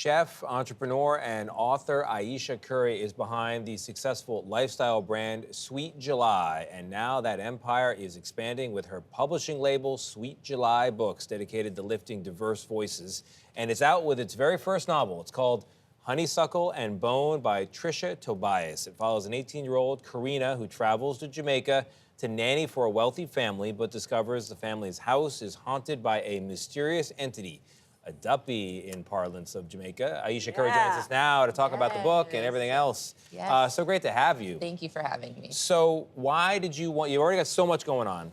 Chef, entrepreneur, and author Ayesha Curry is behind the successful lifestyle brand Sweet July. And now that empire is expanding with her publishing label, Sweet July Books, dedicated to lifting diverse voices. And it's out with its very first novel. It's called Honeysuckle and Bone by Trisha Tobias. It follows an 18-year-old Karina who travels to Jamaica to nanny for a wealthy family, but discovers the family's house is haunted by a mysterious entity. A duppy in parlance of Jamaica. Ayesha Curry joins us now to talk about the book and everything else. So great to have you. Thank you for having me. So why did you want, you already got so much going on.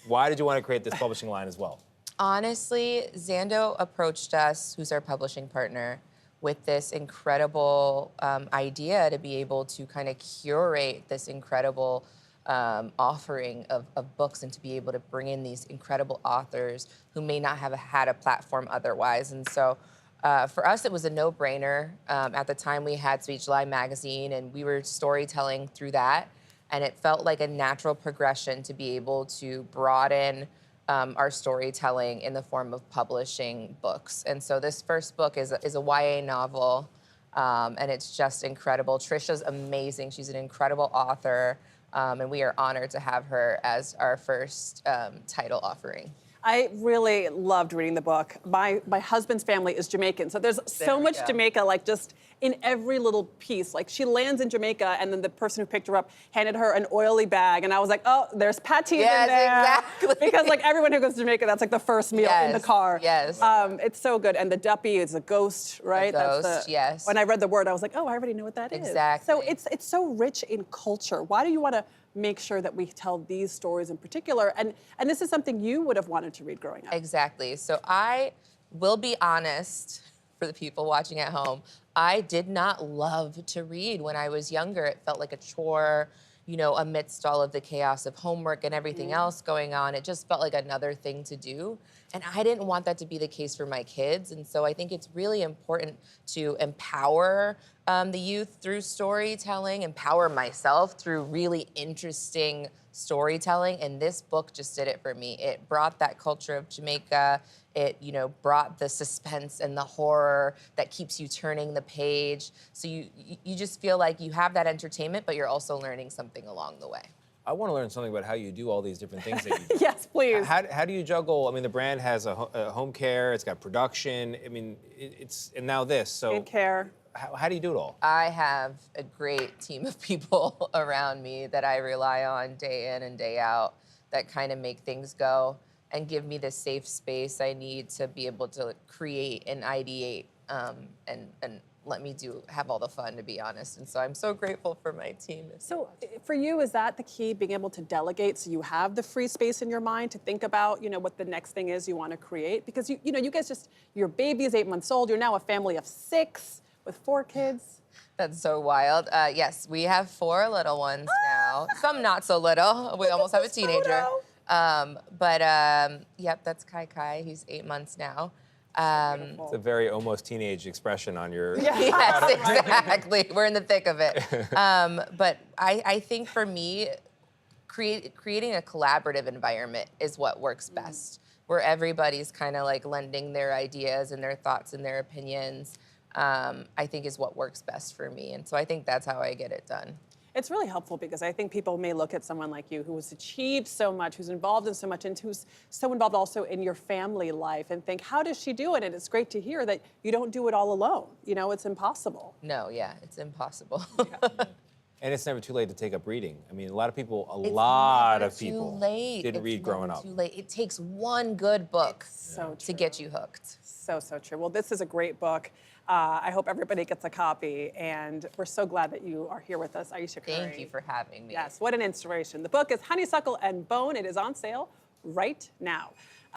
Why did you want to create this publishing line as well? Honestly, Zando approached us, who's our publishing partner, with this incredible idea to be able to kind of curate this incredible offering of books and to be able to bring in these incredible authors who may not have had a platform otherwise. And so for us, it was a no-brainer. At the time, we had Sweet July magazine, and we were storytelling through that. And it felt like a natural progression to be able to broaden our storytelling in the form of publishing books. And so this first book is a YA novel, and it's just incredible. Trisha's amazing. She's an incredible author. And we are honored to have her as our first title offering. I really loved reading the book. My husband's family is Jamaican, so there's so much Jamaica, like just in every little piece. Like she lands in Jamaica, and then the person who picked her up handed her an oily bag, and I was like, oh, there's patties in there. Exactly. Because like everyone who goes to Jamaica, that's like the first meal in the car. Yes. It's so good, and the duppy is a ghost, right? A ghost, yes. When I read the word, I was like, oh, I already know what that is. Exactly. So it's so rich in culture. Why do you want to make sure that we tell these stories in particular? And this is something you would have wanted to read growing up. Exactly. So I will be honest, for the people watching at home, I did not love to read when I was younger. It felt like a chore, you know, amidst all of the chaos of homework and everything else going on. It just felt like another thing to do. And I didn't want that to be the case for my kids. And so I think it's really important to empower the youth through storytelling, empower myself through really interesting storytelling. And this book just did it for me. It brought that culture of Jamaica. It, you know, brought the suspense and the horror that keeps you turning the page. So you just feel like you have that entertainment, but you're also learning something along the way. I want to learn something about how you do all these different things that you do. Yes, please. How do you juggle? I mean, the brand has a home care, it's got production. I mean, and now this. So Good care. How do you do it all? I have a great team of people around me that I rely on day in and day out that kind of make things go and give me the safe space I need to be able to create and ideate and let me have all the fun, to be honest. And so I'm so grateful for my team. So for you, is that the key, being able to delegate so you have the free space in your mind to think about, you know, what the next thing is you want to create? Because, you know, you guys your baby is 8 months old. You're now a family of 6 with 4 kids. That's so wild. Yes, we have 4 little ones now. Some not so little. We almost have a teenager. Yep, that's Kai Kai. He's 8 months now. It's a very almost teenage expression on your... Yes, exactly. We're in the thick of it. But I think for me, creating a collaborative environment is what works best, where everybody's kind of like lending their ideas and their thoughts and their opinions, I think is what works best for me. And so I think that's how I get it done. It's really helpful because I think people may look at someone like you who has achieved so much, who's involved in so much, and who's so involved also in your family life, and think, how does she do it? And it's great to hear that you don't do it all alone. You know, it's impossible. No, yeah, it's impossible. And it's never too late to take up reading. I mean, a lot of people didn't read growing up. Too late. It takes one good book to get you hooked. So true. Well, this is a great book. I hope everybody gets a copy, and we're so glad that you are here with us, Ayesha Curry. Thank you for having me. Yes, what an inspiration. The book is Honeysuckle and Bone. It is on sale right now.